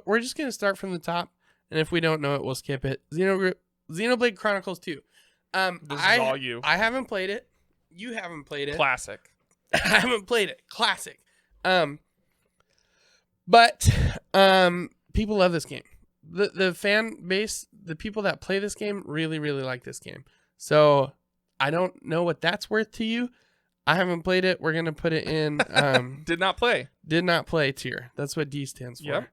we're just gonna start from the top, and if we don't know it, we'll skip it. Xenoblade Chronicles 2. This is all you. I haven't played it. You haven't played it. Classic. I haven't played it. Classic. But people love this game. The fan base, the people that play this game really, really like this game. So I don't know what that's worth to you. I haven't played it. We're gonna put it in Did not play tier. That's what D stands for. Yep.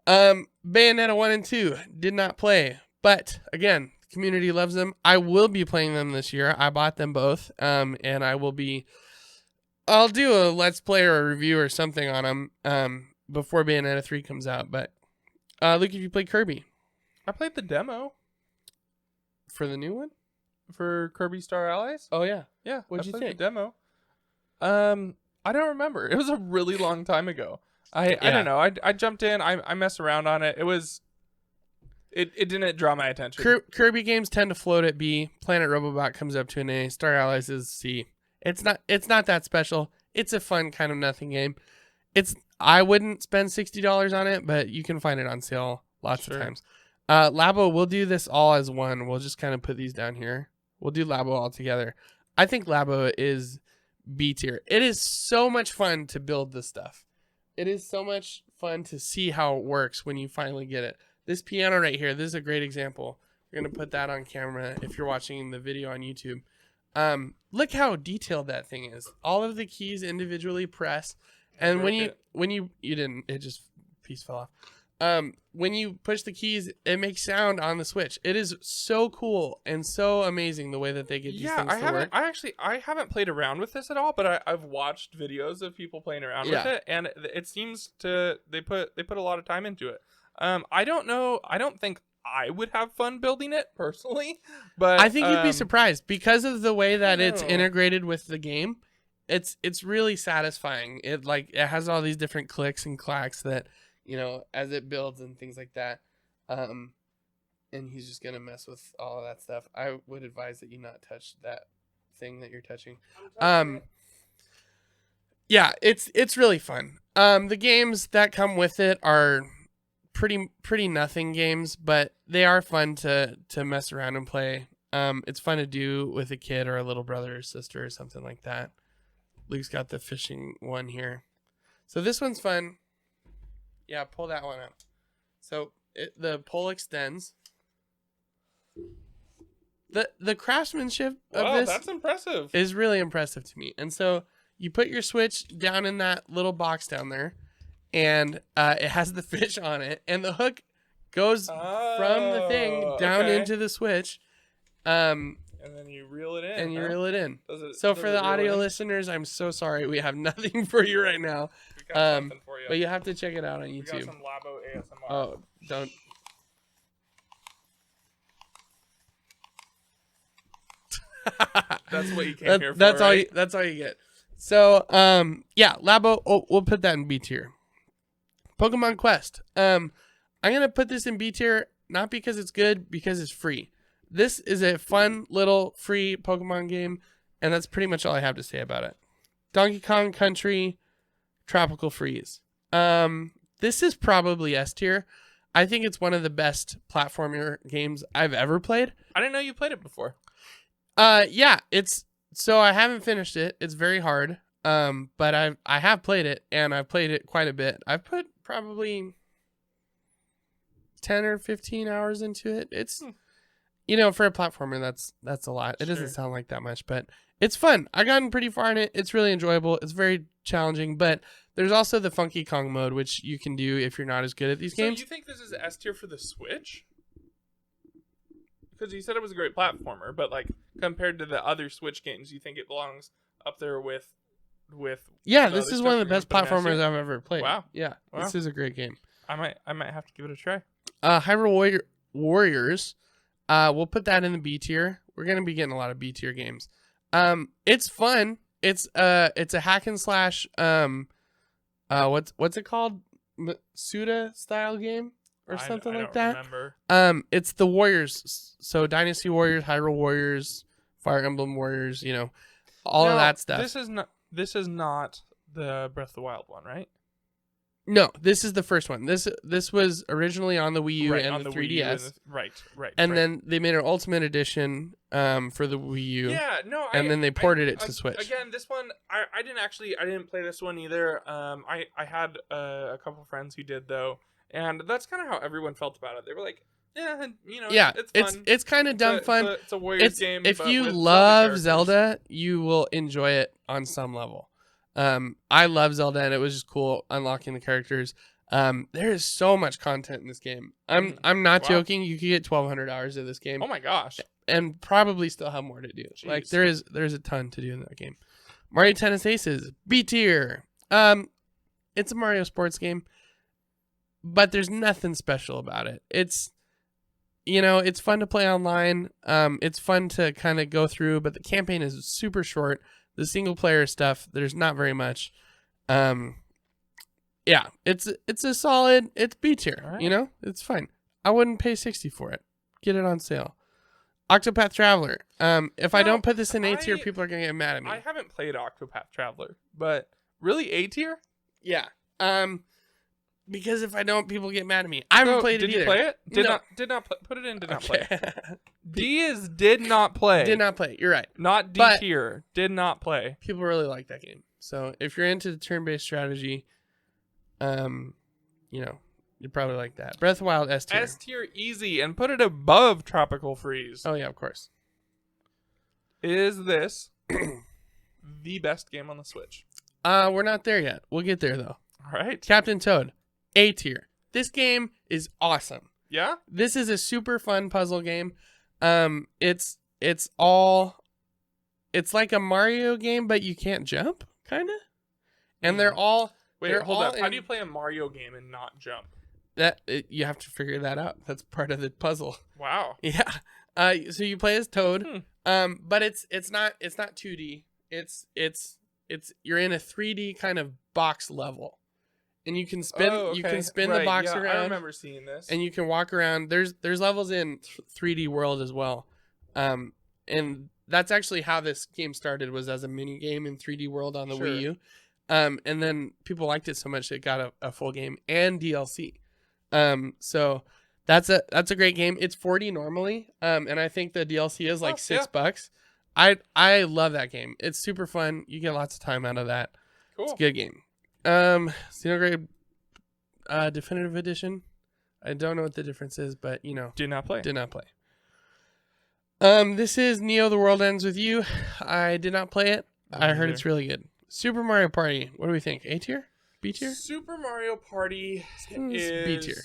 Bayonetta 1 and 2 did not play. But again, the community loves them. I will be playing them this year. I bought them both. And I'll do a let's play or a review or something on them before Bayonetta 3 comes out. But Luke, if you played Kirby. I played the demo For the new one? for Kirby Star Allies. Oh, yeah. Yeah, What'd you played think? the demo. I don't remember. It was a really long time ago. I don't know. I jumped in. I messed around on it. It didn't draw my attention. Kirby games tend to float at B. Planet Robobot comes up to an A. Star Allies is C. It's not that special. It's a fun kind of nothing game. I wouldn't spend $60 on it, but you can find it on sale lots of times. Labo, we'll do this all as one. We'll just kind of put these down here. We'll do Labo all together. I think Labo is B tier. It is so much fun to build this stuff. It is so much fun to see how it works when you finally get it. This piano right here, this is a great example. We're going to put that on camera if you're watching the video on YouTube. Look how detailed that thing is. All of the keys individually press. And when you didn't, it just piece fell off. When you push the keys, it makes sound on the Switch. It is so cool and so amazing the way that they get these things to work. I haven't played around with this at all, but I've watched videos of people playing around with it, and it seems they put a lot of time into it. I don't know. I don't think I would have fun building it personally, but I think you'd be surprised because of the way that it's integrated with the game. It's really satisfying. It has all these different clicks and clacks that, as it builds and things like that. And he's just gonna mess with all of that stuff. I would advise that you not touch that thing that you're touching. Yeah, it's really fun. The games that come with it are pretty nothing games, but they are fun to mess around and play. It's fun to do with a kid or a little brother or sister or something like that. Luke's got the fishing one here. So this one's fun. Yeah, pull that one up. So the pole extends. The craftsmanship of this that's impressive. is really impressive to me. And so you put your Switch down in that little box down there, and it has the fish on it, and the hook goes from the thing down into the Switch. And then you reel it in. For the audio listeners, I'm so sorry. We have nothing for you right now. We got something for you. But you have to check it out on YouTube. We got some Labo ASMR. Oh, don't. That's what you came here for, that's right? That's all you get. So, yeah, Labo, we'll put that in B tier. Pokemon Quest. I'm going to put this in B tier, not because it's good, because it's free. This is a fun little free Pokemon game, and that's pretty much all I have to say about it. Donkey Kong Country, Tropical Freeze. This is probably S tier. I think it's one of the best platformer games I've ever played. I didn't know you played it before. Yeah, so I haven't finished it. It's very hard. But I have played it, and I've played it quite a bit. I've put probably 10 or 15 hours into it. It's for a platformer, that's a lot. It doesn't sound like that much, but it's fun. I've gotten pretty far in it. It's really enjoyable. It's very challenging, but there's also the Funky Kong mode, which you can do if you're not as good at these games. So you think this is S tier for the Switch? Because you said it was a great platformer, but compared to the other Switch games, you think it belongs up there with yeah, this is one of the best platformers I've ever played. Wow. Yeah, this is a great game. I might have to give it a try. Hyrule Warriors. We'll put that in the B tier. We're gonna be getting a lot of B tier games. It's fun. It's a hack and slash. What's it called? Suda style game or something like that. Remember. It's the Warriors. So Dynasty Warriors, Hyrule Warriors, Fire Emblem Warriors. All of that stuff. This is not the Breath of the Wild one, right? No, this is the first one. This was originally on the Wii U Right, and on the the Wii U 3DS. right. And then they made an Ultimate Edition for the Wii U. Yeah, no, and then they ported it to Switch. Again, this one I didn't play this one either. I had a couple friends who did though, and that's kind of how everyone felt about it. They were like, yeah, Yeah, it's fun. it's kind of dumb fun. It's a Warriors game. If but you with love Zelda Zelda, you will enjoy it on some level. I love Zelda, and it was just cool unlocking the characters. There is so much content in this game. I'm not joking. You could get 1,200 hours of this game. Oh my gosh. And probably still have more to do. Jeez. Like there's a ton to do in that game. Mario Tennis Aces, B tier. It's a Mario sports game, but there's nothing special about it. It's it's fun to play online. It's fun to kind of go through, but the campaign is super short. The single player stuff, there's not very much. Yeah, it's a solid. It's B tier. Right. It's fine. I wouldn't pay $60 for it. Get it on sale. Octopath Traveler. If I don't put this in A tier, people are gonna get mad at me. I haven't played Octopath Traveler, but really A tier? Yeah. Because if I don't, people get mad at me. I haven't played it either. Did you play it? Did not play. Put it in. Did not play. D is did not play. Did not play. You're right. Not D tier. Did not play. People really like that game. So if you're into the turn-based strategy, you probably like that. Breath of the Wild S tier. S tier easy, and put it above Tropical Freeze. Oh yeah, of course. Is this the best game on the Switch? We're not there yet. We'll get there though. All right. Captain Toad, A tier. This game is awesome. Yeah. This is a super fun puzzle game. It's like a Mario game, but you can't jump, kind of. And they're all. Wait, hold up. How do you play a Mario game and not jump? You have to figure that out. That's part of the puzzle. Wow. Yeah. So you play as Toad. But it's not 2D. It's you're in a 3D kind of box level. And you can spin the box around. I remember seeing this. And you can walk around. There's levels in 3D World as well. And that's actually how this game started, was as a mini game in 3D World on the Wii U. And then people liked it so much it got a full game and DLC. So that's a great game. It's $40 normally. And I think the DLC is like $6. I love that game. It's super fun. You get lots of time out of that. Cool. It's a good game. Xenoblade Definitive Edition. I don't know what the difference is, but Did not play. This is Neo The World Ends With You. I did not play it. I heard it's really good. Super Mario Party. What do we think? A tier? B tier? Super Mario Party is B tier.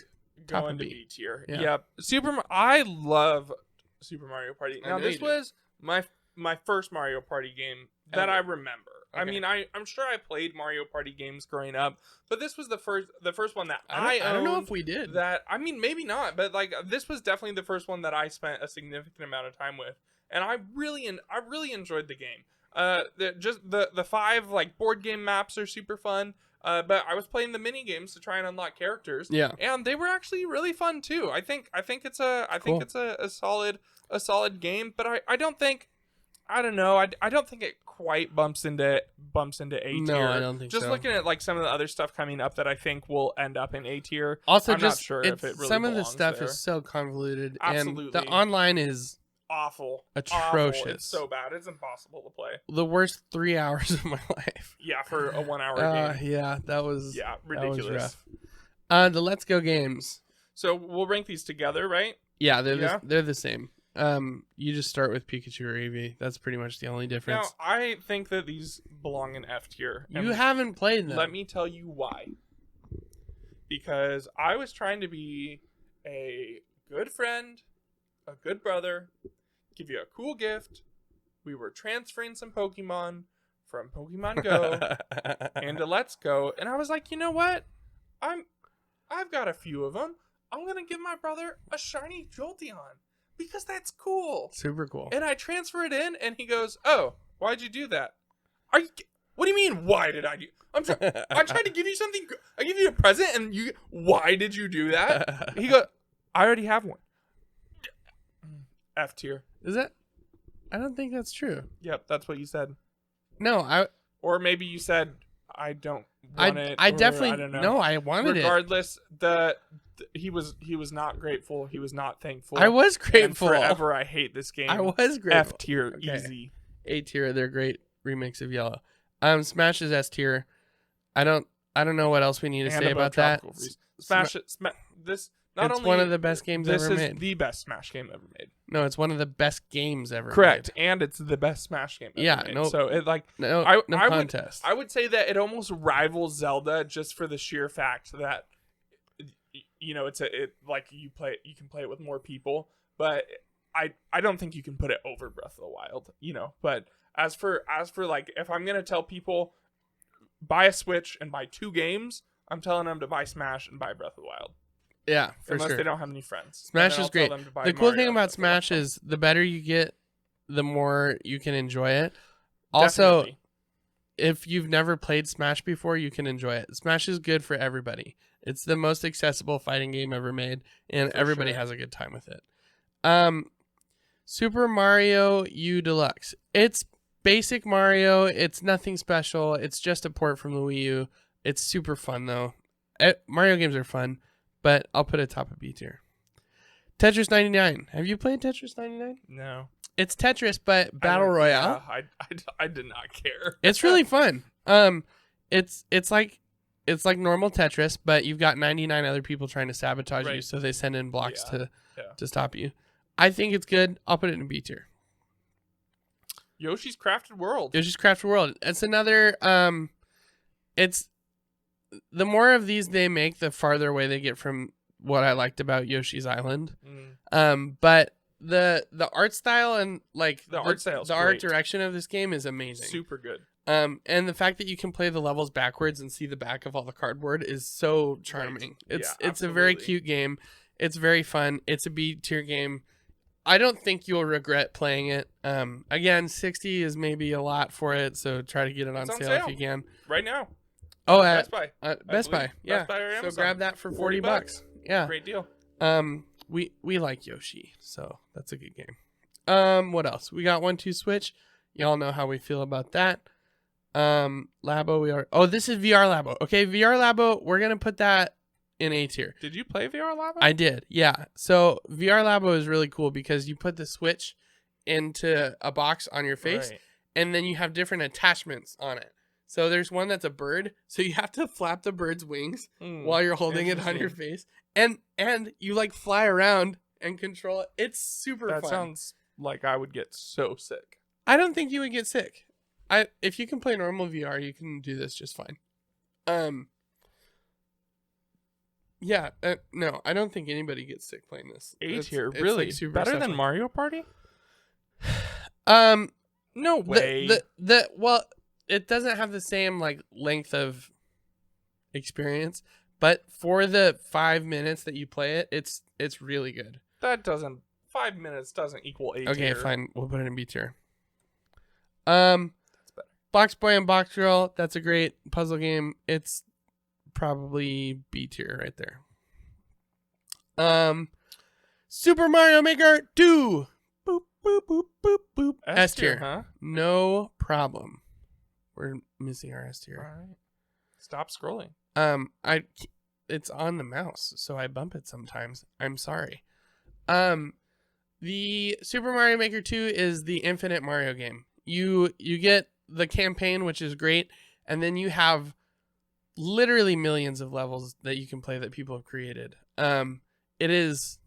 Going to B tier. Yeah. Yep. I love Super Mario Party. Now this do. was my first Mario Party game that I remember. Okay. I mean, I'm sure I played Mario Party games growing up, but this was the first one that I owned. I don't know if we did. Maybe not, but like this was definitely the first one that I spent a significant amount of time with, and I really enjoyed the game. The 5 like board game maps are super fun. But I was playing the mini games to try and unlock characters. Yeah, and they were actually really fun too. I think it's a solid game, but I don't think it quite bumps into A tier. No, I don't think so. Just looking at like some of the other stuff coming up that I think will end up in A tier. Also, I'm not sure if it really some of the belongs stuff there. is so convoluted, Absolutely. and the online is awful, atrocious. Awful. It's so bad. It's impossible to play. The worst 3 hours of my life. Yeah, for a 1 hour game. Yeah, that was ridiculous. That was rough. The Let's Go games. So we'll rank these together, right? Yeah, they're the same. You just start with Pikachu or Eevee. That's pretty much the only difference. Now, I think that these belong in F tier. You haven't played them. Let me tell you why. Because I was trying to be a good friend, a good brother, give you a cool gift. We were transferring some Pokemon from Pokemon Go into Let's Go, and I was like, you know what? I've got a few of them. I'm gonna give my brother a shiny Jolteon because that's cool. Super cool. And I transfer it in, and he goes, "Oh, why'd you do that? What do you mean? Why did I do? I tried to give you something. I give you a present, and you. Why did you do that?" He goes, "I already have one." F tier. Is that? I don't think that's true. Yep, that's what you said. No, Or maybe you said, I don't want it. I or definitely I don't know. no. I wanted it. Regardless, he was not grateful. He was not thankful. I was grateful. And forever, I hate this game. I was grateful. F tier, Okay. easy. A tier. They're great remix of Yellow. Smash is S tier. I don't know what else we need to say about that. Smash it. This not it's only one of the best games ever made. This is the best Smash game ever made. No, it's one of the best games ever Correct, made. and it's the best Smash game ever made. No, so it no contest. I would say that it almost rivals Zelda just for the sheer fact that you can play it with more people, but I don't think you can put it over Breath of the Wild, but as for like, if I'm going to tell people buy a Switch and buy 2 games, I'm telling them to buy Smash and buy Breath of the Wild. Yeah, for unless sure. they don't have any friends. Smash is great. The cool thing about Smash is the better you get, the more you can enjoy it. Also, Definitely. if you've never played Smash before, you can enjoy it. Smash is good for everybody. It's the most accessible fighting game ever made, and everybody has a good time with it. Super Mario U Deluxe. It's basic Mario. It's nothing special. It's just a port from the Wii U. It's super fun, though. Mario games are fun, but I'll put it top of B tier. Tetris 99. Have you played Tetris 99? No. It's Tetris, but Battle Royale. Yeah, I did not care. It's really fun. It's like normal Tetris, but you've got 99 other people trying to sabotage you, so they send in blocks to stop you. I think it's good. I'll put it in B tier. Yoshi's Crafted World. Yoshi's Crafted World. It's another. It's the more of these they make, the farther away they get from what I liked about Yoshi's Island. But the art style and like the art direction of this game is amazing. Super good. And the fact that you can play the levels backwards and see the back of all the cardboard is so charming. Right. It's a very cute game. It's very fun. It's a B tier game. I don't think you'll regret playing it. Again, 60 is maybe a lot for it, so try to get it on sale if you can. Right now. Oh, Best Buy. Best Buy. Yeah. Best Buy or Amazon. So grab that for $40. Yeah. Great deal. We like Yoshi, so that's a good game. What else? We got 1-2 Switch. Y'all know how we feel about that. Labo, this is VR Labo. Okay, VR Labo, we're gonna put that in A tier. Did you play VR Labo? I did, yeah. So VR Labo is really cool because you put the Switch into a box on your face, and then you have different attachments on it. So there's one that's a bird, so you have to flap the bird's wings while you're holding it on your face, and you like fly around and control it. It's super fun. That sounds like I would get so sick. I don't think you would get sick. If you can play normal VR, you can do this just fine. No, I don't think anybody gets sick playing this. A tier, really? Like better than Mario Party? No way. Well, it doesn't have the same like length of experience, but for the 5 minutes that you play it, it's really good. 5 minutes doesn't equal A tier. Okay, fine. We'll put it in B tier. That's better. Box Boy and Box Girl. That's a great puzzle game. It's probably B tier right there. Super Mario Maker 2. Boop boop boop boop boop. S tier, huh? No problem. We're missing our S tier. All right. Stop scrolling. It's on the mouse, so I bump it sometimes. I'm sorry. The Super Mario Maker 2 is the infinite Mario game. You get the campaign, which is great, and then you have literally millions of levels that you can play that people have created. It is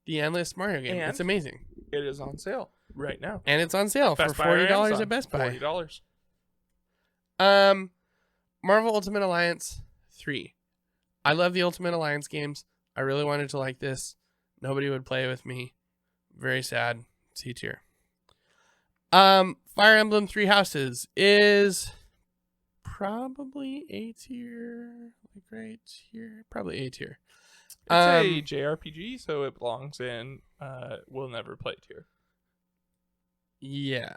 the endless Mario game. It's amazing. It is on sale right now. And it's on sale for $40 at Best Buy. $40. Marvel Ultimate Alliance 3. I love the Ultimate Alliance games. I really wanted to like this. Nobody would play with me. Very sad. C tier. Fire Emblem Three Houses is probably A tier. Like right here. Probably A tier. It's a JRPG, so it belongs in we'll never play tier. Yeah.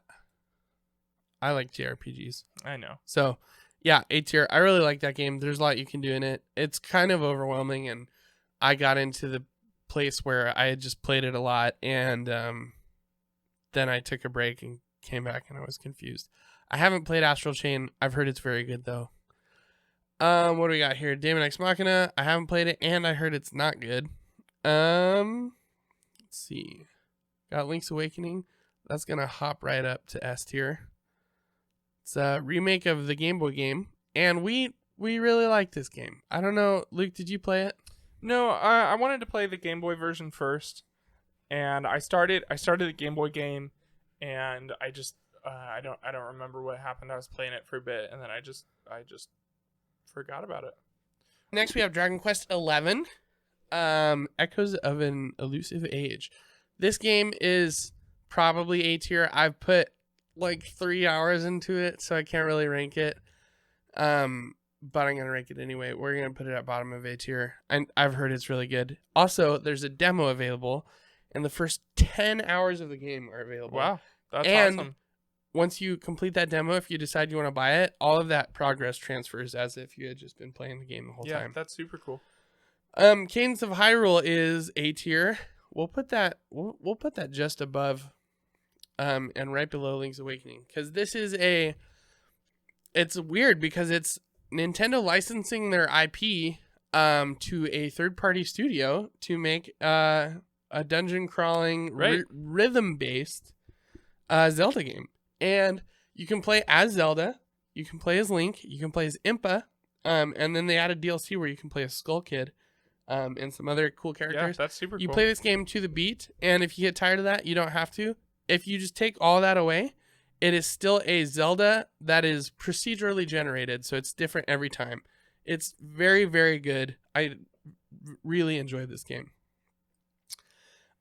I like JRPGs. I know. So, yeah, A tier. I really like that game. There's a lot you can do in it. It's kind of overwhelming, and I got into the place where I had just played it a lot, and then I took a break and came back, and I was confused. I haven't played Astral Chain. I've heard it's very good, though. What do we got here? Daemon X Machina. I haven't played it, and I heard it's not good. Let's see. Got Link's Awakening. That's gonna hop right up to S tier. It's a remake of the Game Boy game, and we really like this game. I don't know, Luke, did you play it? No, I wanted to play the Game Boy version first, and I started the Game Boy game, and I just I don't remember what happened. I was playing it for a bit, and then I just forgot about it. Next, we have Dragon Quest XI, Echoes of an Elusive Age. This game is probably A tier. I've put like 3 hours into it, so I can't really rank it. But I'm gonna rank it anyway. We're gonna put it at bottom of A tier. And I've heard it's really good. Also, there's a demo available, and the first 10 hours of the game are available. Wow, that's awesome. Once you complete that demo, if you decide you want to buy it, all of that progress transfers as if you had just been playing the game the whole time. Yeah, that's super cool. Cadence of Hyrule is A tier. We'll put that just above and right below Link's Awakening, because this is it's weird because it's Nintendo licensing their IP to a third-party studio to make a dungeon crawling rhythm based Zelda game. And you can play as Zelda, you can play as Link, you can play as Impa, and then they added DLC where you can play as Skull Kid and some other cool characters. Yeah, that's super cool. You play this game to the beat, and if you get tired of that, you don't have to. If you just take all that away, it is still a Zelda that is procedurally generated, so it's different every time. It's very, very good. I really enjoyed this game.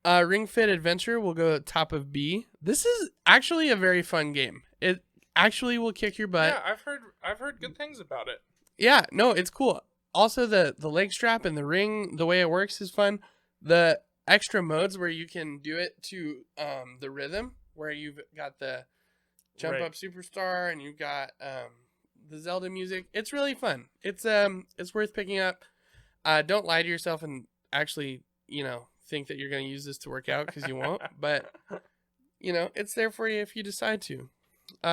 Ring Fit Adventure will go top of B. This is actually a very fun game. It actually will kick your butt. Yeah, I've heard good things about it. Yeah, no, it's cool. Also, the leg strap and the ring, the way it works is fun. The extra modes where you can do it to the rhythm, where you've got the jump up superstar and you've got the Zelda music. It's really fun. It's worth picking up. Don't lie to yourself and actually, think that you're going to use this to work out, because you won't. But it's there for you if you decide to.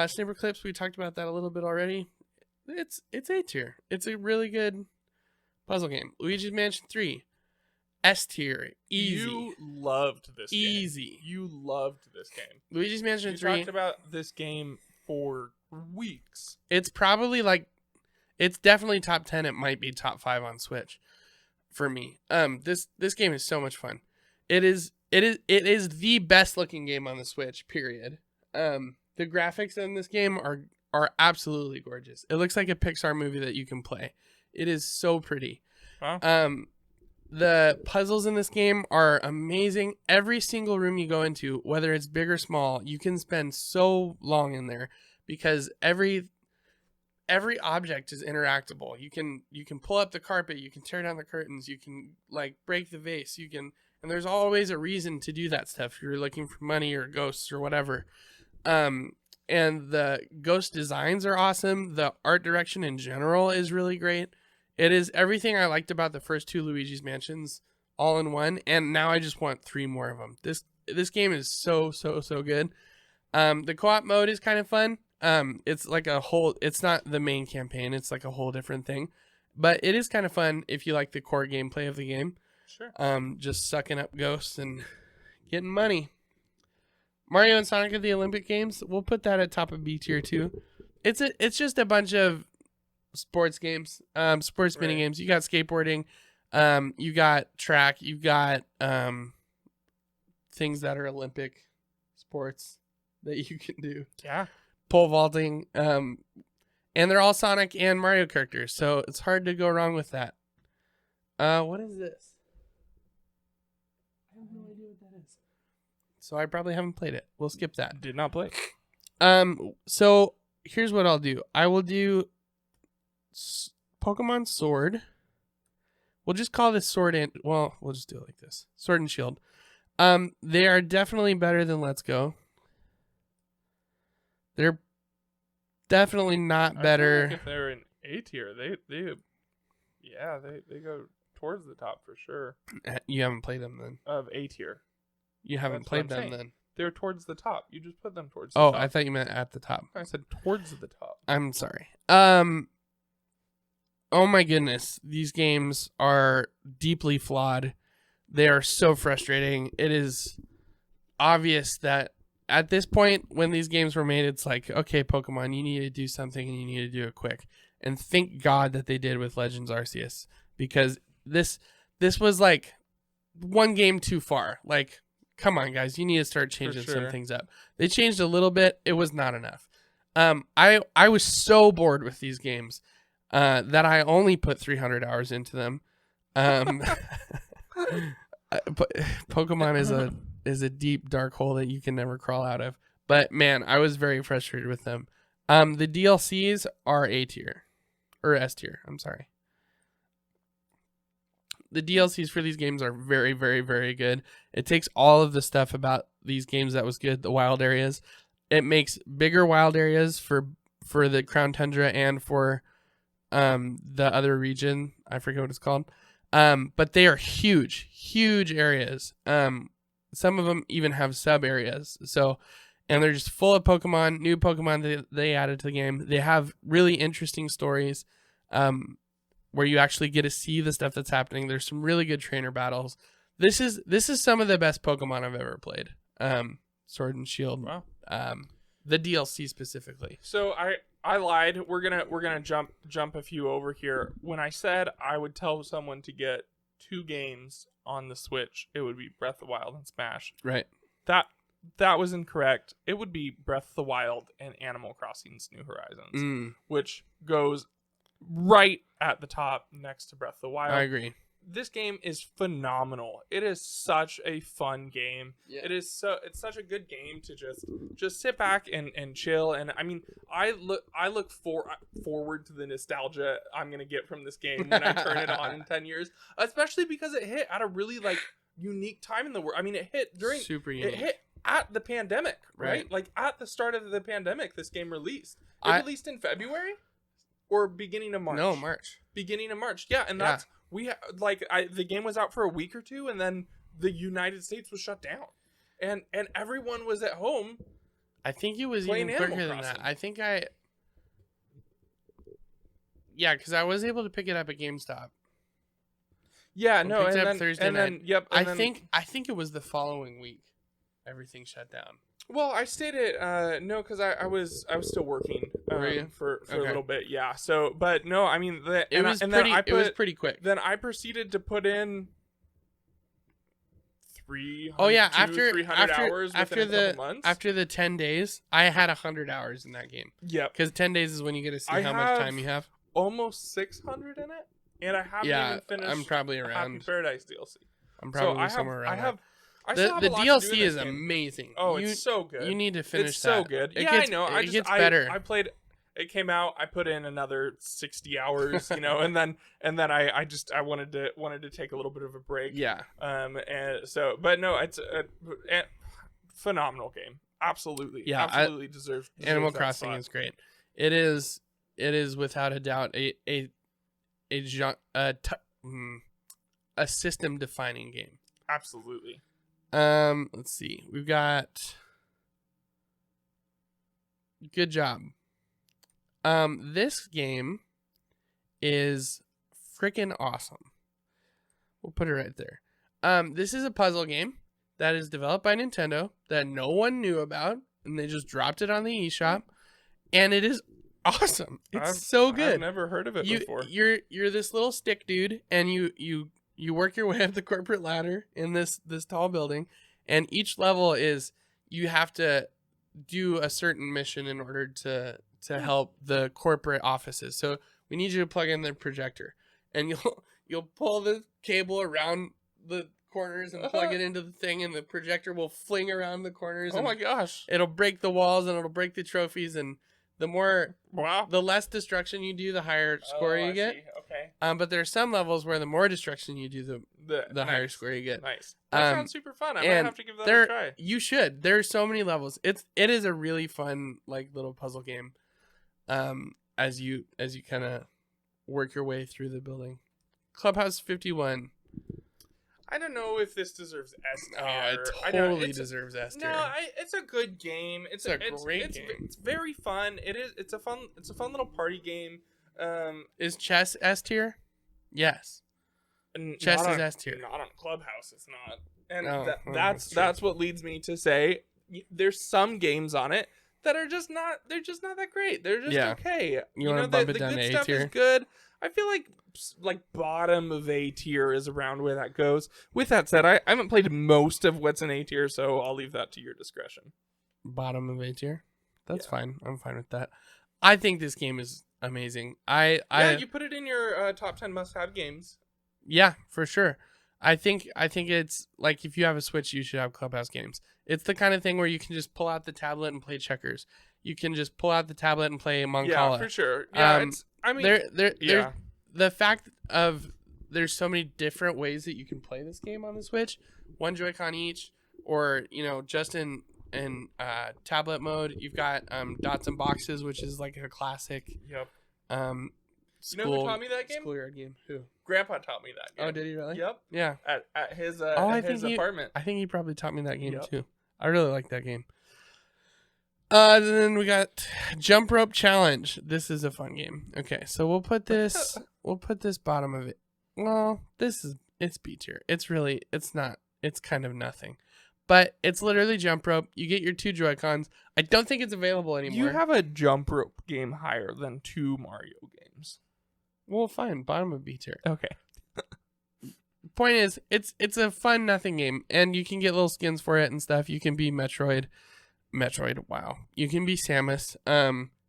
Snipper Clips, we talked about that a little bit already. It's A tier. It's a really good puzzle game. Luigi's Mansion 3, S tier. Easy. You loved this game. Easy. You loved this game. Luigi's Mansion 3. You talked about this game for weeks. It's probably it's definitely top 10. It might be top 5 on Switch for me. This game is so much fun. It is the best looking game on the Switch, period. The graphics in this game are absolutely gorgeous. It looks like a Pixar movie that you can play. It is so pretty. Wow. The puzzles in this game are amazing. Every single room you go into, whether it's big or small, you can spend so long in there because every object is interactable. You can pull up the carpet, you can tear down the curtains, you can break the vase, and there's always a reason to do that stuff. If you're looking for money or ghosts or whatever. And the ghost designs are awesome. The art direction in general is really great. It is everything I liked about the first 2 Luigi's Mansions all in one, and now I just want 3 more of them. This game is so good. The co-op mode is kind of fun. It's like it's not the main campaign, it's like a whole different thing. But it is kind of fun if you like the core gameplay of the game. Sure. Just sucking up ghosts and getting money. Mario and Sonic at the Olympic Games, we'll put that at top of B tier too. It's just a bunch of sports games, sports mini games. You got skateboarding, you got track, you got things that are Olympic sports that you can do. Yeah. Pole vaulting, and they're all Sonic and Mario characters, so it's hard to go wrong with that. What is this? I have no idea what that is. So I probably haven't played it. We'll skip that. Did not play. So here's what I'll do. I will do Pokemon Sword. We'll just call this Sword and we'll just do it like this. Sword and Shield. They are definitely better than Let's Go. They're definitely not better. I feel like if they're in A tier, they go towards the top for sure. You haven't played them then. Of A tier. You haven't played them then. They're towards the top. You just put them towards the top. Oh, I thought you meant at the top. I said towards the top. I'm sorry. Oh my goodness, these games are deeply flawed. They are so frustrating. It is obvious that at this point, when these games were made, it's like, okay, Pokemon, you need to do something and you need to do it quick. And thank God that they did with Legends Arceus, because this was like one game too far. Like, come on, guys, you need to start changing some things up. They changed a little bit. It was not enough. I was so bored with these games that I only put 300 hours into them. Pokemon is a deep dark hole that you can never crawl out of. But man, I was very frustrated with them. The DLCs are A tier or S tier. I'm sorry. The DLCs for these games are very, very, very good. It takes all of the stuff about these games that was good, the wild areas. It makes bigger wild areas for the Crown Tundra and for the other region. I forget what it's called. But they are huge, huge areas. Some of them even have sub areas. So, and they're just full of Pokemon, new Pokemon that they added to the game. They have really interesting stories, where you actually get to see the stuff that's happening. There's some really good trainer battles. This is some of the best Pokemon I've ever played. Sword and Shield. Wow. The DLC specifically. So I lied. We're gonna jump a few over here. When I said I would tell someone to get 2 games on the Switch, it would be Breath of the Wild and Smash. Right. That was incorrect. It would be Breath of the Wild and Animal Crossing's New Horizons, which goes right at the top next to Breath of the Wild. I agree. This game is phenomenal. It is such a fun game. Yeah. It's such a good game to just sit back and chill. And I mean, I look forward to the nostalgia I'm gonna get from this game when I turn it on in 10 years, especially because it hit at a really like unique time in the world. I mean, it hit during Super unique. It hit at the pandemic, right? Like at the start of the pandemic, this game released. It released in February or beginning of March. No, March. Beginning of March. Yeah, and that's the game was out for a week or two, and then the United States was shut down, and everyone was at home. I think it was even quicker than that. I think because I was able to pick it up at GameStop. Yeah, no, and then Thursday night. Yep. I think it was the following week. Everything shut down. Well, I stayed at no, because I was still working for a little bit. Yeah. So, but no, I mean it was pretty quick. Then I proceeded to put in 300 hours within a couple months. After the 10 days, I had 100 hours in that game. Yep. Because 10 days is when you get to see how much time you have. Almost 600 in it, and I haven't even finished. I'm probably around Happy Paradise DLC. I'm probably somewhere around. The DLC is amazing. Oh, it's so good. You need to finish it's that. It's so good. I know. It gets better. I played. It came out. I put in another 60 hours. And then I wanted to take a little bit of a break. Yeah. And so, but no, it's a phenomenal game. Absolutely. Yeah. Absolutely deserves Animal Crossing is great. It is without a doubt a system defining game. Absolutely. Let's see. We've got good job. This game is freaking awesome. We'll put it right there. This is a puzzle game that is developed by Nintendo that no one knew about, and they just dropped it on the eShop, and it is awesome. It's so good. I've never heard of it before. You're this little stick dude, and you work your way up the corporate ladder in this tall building, and each level is you have to do a certain mission in order to help the corporate offices. So we need you to plug in the projector, and you'll pull the cable around the corners and plug it into the thing, and the projector will fling around the corners. Oh my gosh! It'll break the walls and it'll break the trophies, and the less destruction you do, the higher score you get. See. Okay. But there are some levels where the more destruction you do, the higher score you get. Nice. That sounds super fun. I might have to give that a try. You should. There's so many levels. It is a really fun little puzzle game. As you kind of work your way through the building. Clubhouse 51. I don't know if this deserves S tier. Oh, it totally deserves S tier. No, it's a good game. It's a great game. It's very fun. It's a fun little party game. Is chess S tier? Yes. Chess is S tier. Not on Clubhouse, it's not. And that's what leads me to say there's some games on it that are just not that great. They're just okay. You know, the good stuff is good. I feel like bottom of A tier is around where that goes. With that said, I haven't played most of what's in A tier, so I'll leave that to your discretion. Bottom of A tier? That's fine. I'm fine with that. I think this game is amazing. You put it in your top 10 must-have games. Yeah, for sure. I think it's like if you have a Switch, you should have Clubhouse games. It's the kind of thing where you can just pull out the tablet and play checkers. You can just pull out the tablet and play Moncala. Yeah, for sure. Yeah, the fact of there's so many different ways that you can play this game on the Switch, one Joy-Con each, or just in tablet mode. You've got Dots and Boxes, which is like a classic. Yep. You know who taught me that game? Schoolyard game. Who? Grandpa taught me that game. Oh, did he really? Yep. Yeah. At his apartment. I think he probably taught me that game too. I really like that game. Then we got Jump Rope Challenge. This is a fun game. Okay, so we'll put this bottom of it. Well, it's B tier. It's kind of nothing. But it's literally jump rope. You get your 2 Joy-Cons. I don't think it's available anymore. You have a jump rope game higher than 2 Mario games. Well, fine. Bottom of B tier. Okay. Point is, it's a fun nothing game, and you can get little skins for it and stuff. You can be Metroid. Wow. You can be Samus.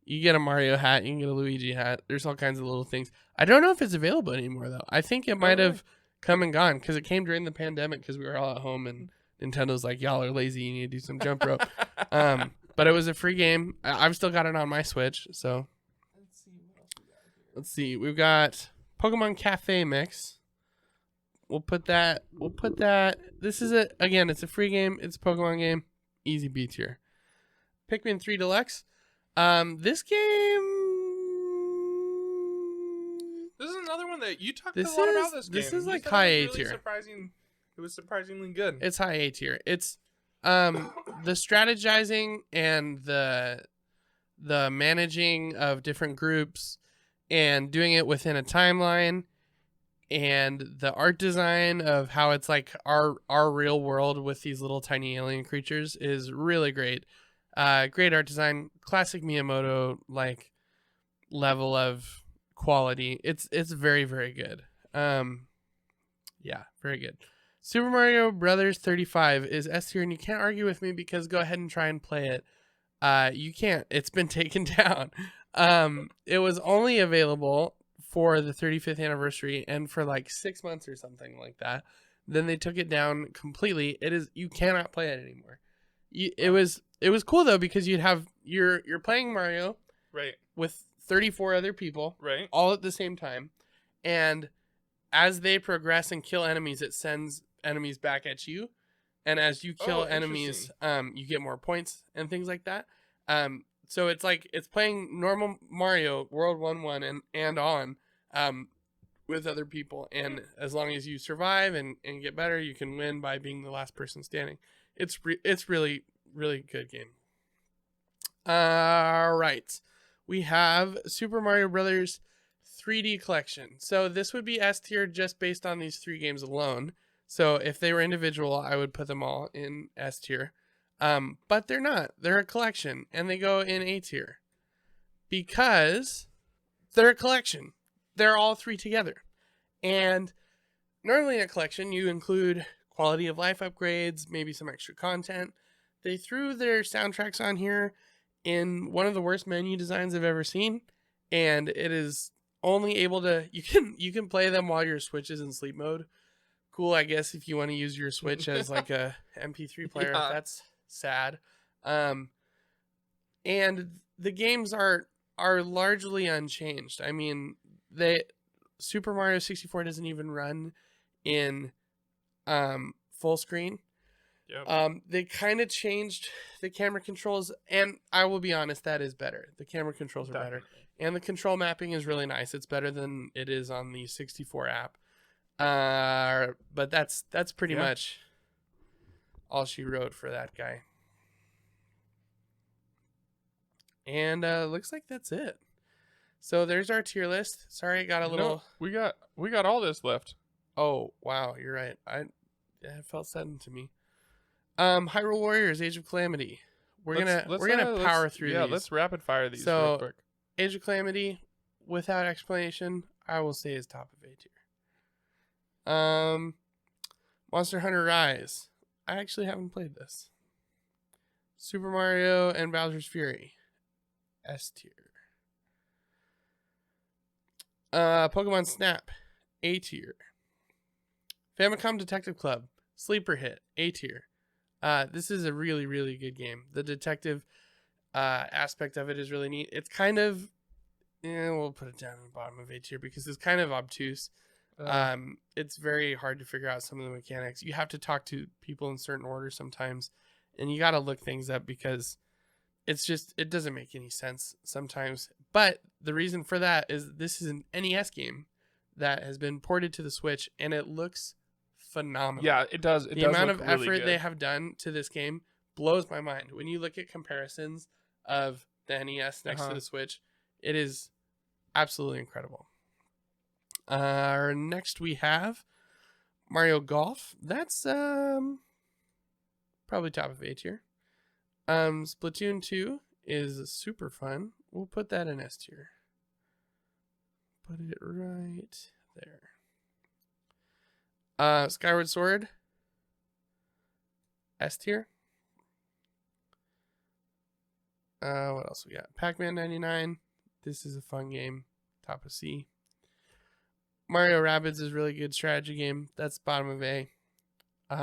You get a Mario hat. You can get a Luigi hat. There's all kinds of little things. I don't know if it's available anymore though. I think it might have come and gone because it came during the pandemic because we were all at home and Nintendo's like, y'all are lazy. You need to do some jump rope. But it was a free game. I've still got it on my Switch. So let's see. We've got Pokemon Cafe Mix. We'll put that. This is it. Again, it's a free game. It's a Pokemon game. Easy B tier. Pikmin 3 Deluxe. This game. This is another one that you talked a lot about. This is like high A tier. It was surprisingly good. It's high A tier. It's the strategizing and the managing of different groups and doing it within a timeline and the art design of how it's like our real world with these little tiny alien creatures is really great. Great art design, classic Miyamoto like level of quality. It's very, very good. Yeah, very good. Super Mario Brothers 35 is S tier, and you can't argue with me because go ahead and try and play it. You can't. It's been taken down. It was only available for the 35th anniversary and for like 6 months or something like that. Then they took it down completely. You cannot play it anymore. It was cool though because you're playing Mario right with 34 other people right all at the same time, and as they progress and kill enemies, it sends enemies back at you, and as you kill enemies, you get more points and things like that. So it's like it's playing normal Mario World 1-1 and on with other people, and as long as you survive and get better, you can win by being the last person standing. It's really, really good game. All right, we have Super Mario Brothers 3D Collection. So this would be S tier just based on these 3 games alone. So if they were individual, I would put them all in S tier. But they're not. They're a collection, and they go in A tier because they're a collection. They're all 3 together. And normally in a collection, you include quality of life upgrades, maybe some extra content. They threw their soundtracks on here in one of the worst menu designs I've ever seen, and it is only able to you can play them while your Switch is in sleep mode. Cool, I guess, if you want to use your Switch as like a MP3 player. Yeah. That's sad. And the games are largely unchanged. I mean, Super Mario 64 doesn't even run in full screen. Yep. They kind of changed the camera controls, and I will be honest, that is better. The camera controls are better, and the control mapping is really nice. It's better than it is on the 64 app. But that's pretty much all she wrote for that guy. And looks like that's it. So there's our tier list. Sorry, it got a little. No, we got all this left. Oh wow, you're right. It felt sudden to me. Hyrule Warriors: Age of Calamity. We're gonna power through these. Yeah, let's rapid fire these real quick. Age of Calamity, without explanation, I will say is top of A tier. Monster Hunter Rise. I actually haven't played this. Super Mario and Bowser's Fury, S tier. Pokemon Snap, A tier. Famicom Detective Club, sleeper hit, A tier. This is a really, really good game. The detective aspect of it is really neat. It's kind of, we'll put it down in the bottom of A tier because it's kind of obtuse. It's very hard to figure out some of the mechanics. You have to talk to people in certain order sometimes, and you got to look things up because it doesn't make any sense sometimes. But the reason for that is this is an NES game that has been ported to the Switch, and it looks phenomenal. Yeah, it does. The amount of effort they have done to this game blows my mind. When you look at comparisons of the NES next to the Switch, it is absolutely incredible. Next we have Mario Golf. That's probably top of A tier. Splatoon 2 is super fun. We'll put that in S tier. Put it right there. Skyward Sword, S tier. What else we got? Pac-Man 99. This is a fun game. Top of C. Mario Rabbids is a really good strategy game. That's bottom of A.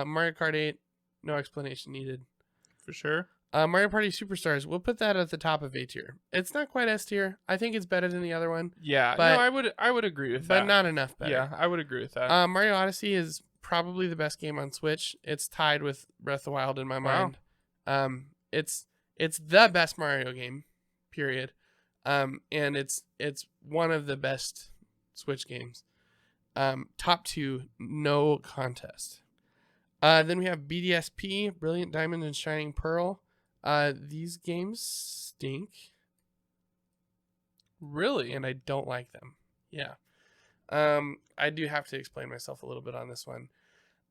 Mario Kart 8, no explanation needed. For sure. Mario Party Superstars, we'll put that at the top of A tier. It's not quite S tier. I think it's better than the other one. Yeah, but, no, I would agree with that. But not enough better. Yeah, I would agree with that. Mario Odyssey is probably the best game on Switch. It's tied with Breath of the Wild in my mind. It's the best Mario game, period. And it's one of the best Switch games. Top 2, no contest. Then we have BDSP, Brilliant Diamond and Shining Pearl. These games stink. Really? And I don't like them. Yeah. I do have to explain myself a little bit on this one.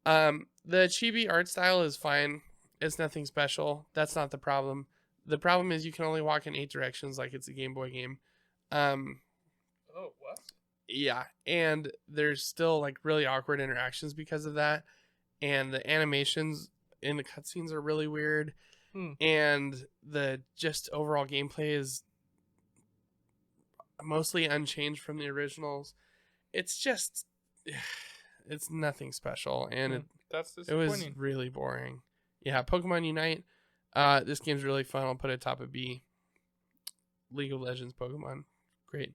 The chibi art style is fine. It's nothing special. That's not the problem. The problem is you can only walk in 8 directions like it's a Game Boy game. Oh, what? Yeah, and there's still like really awkward interactions because of that. And the animations in the cutscenes are really weird. And the just overall gameplay is mostly unchanged from the originals. It's just, it's nothing special. And that's it was really boring. Yeah, Pokemon Unite. This game's really fun. I'll put it top of B. League of Legends Pokemon. Great.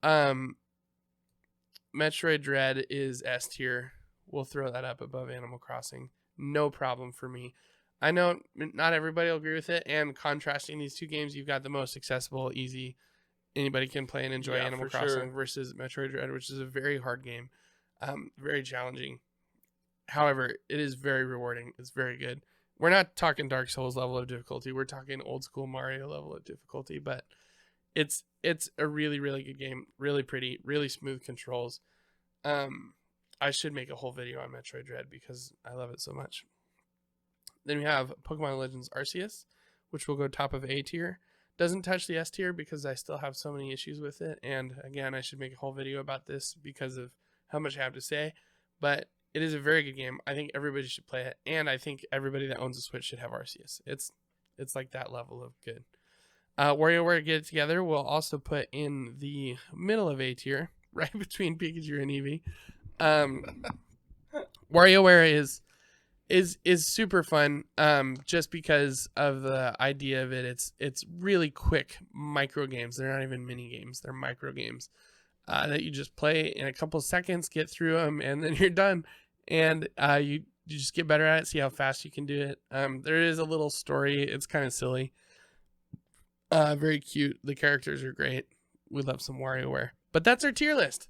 Metroid Dread is S tier. We'll throw that up above Animal Crossing. No problem for me. I know not everybody will agree with it, and contrasting these two games, you've got the most accessible, easy, anybody can play and enjoy Animal Crossing versus Metroid Dread, which is a very hard game, very challenging. However, it is very rewarding. It's very good. We're not talking Dark Souls level of difficulty. We're talking old school Mario level of difficulty, but it's a really, really good game. Really pretty, really smooth controls. I should make a whole video on Metroid Dread because I love it so much. Then we have Pokemon Legends Arceus, which will go top of A tier. Doesn't touch the S tier because I still have so many issues with it. And again, I should make a whole video about this because of how much I have to say. But it is a very good game. I think everybody should play it. And I think everybody that owns a Switch should have Arceus. It's like that level of good. WarioWare Get It Together will also put in the middle of A tier, right between Pikachu and Eevee. WarioWare is super fun, just because of the idea of it. It's really quick micro games. They're not even mini games. They're micro games that you just play in a couple seconds, get through them, and then you're done. And you just get better at it, see how fast you can do it. There is a little story. It's kind of silly. Very cute. The characters are great. We love some WarioWare. But that's our tier list.